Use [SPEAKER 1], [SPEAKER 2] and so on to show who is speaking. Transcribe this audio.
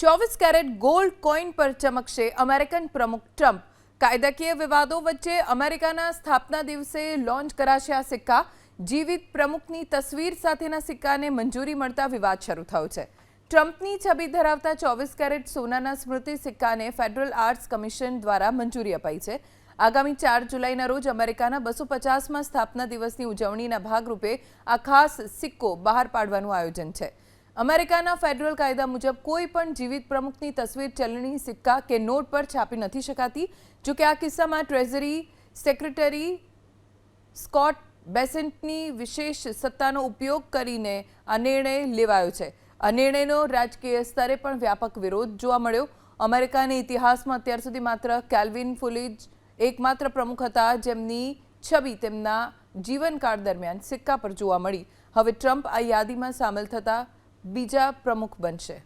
[SPEAKER 1] 24 caret gold coin પર ચમકશે American પ્રમુખ Trump. કાયદાકીય વિવાદો વચ્ચે અમેરિકાના સ્થાપના દિવસે લોન્ચ કરાશે આ સિક્કા। જીવિત પ્રમુખની તસવીર સાથેના સિક્કાને મંજૂરી મળતા વિવાદ શરૂ થયો છે। ટ્રમ્પની છબી ધરાવતા 24 કેરેટ સોનાના સ્મૃતિ સિક્કાને ફેડરલ આર્ટ્સ કમિશન દ્વારા મંજૂરી અપાઈ છે। આગામી 4 જુલાઈના રોજ અમેરિકાના 250માં સ્થાપના દિવસની ઉજવણીના ભાગરૂપે આ ખાસ સિક્કો બહાર પાડવાનું આયોજન છે। અમેરિકાના ફેડરલ કાયદા મુજબ કોઈ પણ જીવિત પ્રમુખની તસવીર ચલણી સિક્કા કે નોટ પર છાપી નથી શકાતી। જો કે આ કિસ્સામાં ટ્રેઝરી સેક્રેટરી સ્કોટ બેસેન્ટની વિશેષ સત્તાનો ઉપયોગ કરીને આ નિર્ણય લેવાયો છે। આ નિર્ણયનો રાજકીય સ્તરે પણ વ્યાપક વિરોધ જોવા મળ્યો। અમેરિકાના ઇતિહાસમાં અત્યાર સુધી માત્ર કેલ્વિન ફુલિજ એકમાત્ર પ્રમુખ હતા જેમની છબી તેમના જીવનકાળ દરમિયાન સિક્કા પર જોવા મળી। હવે ટ્રમ્પ આ યાદીમાં સામેલ થતા બીજા પ્રમુખ બનશે।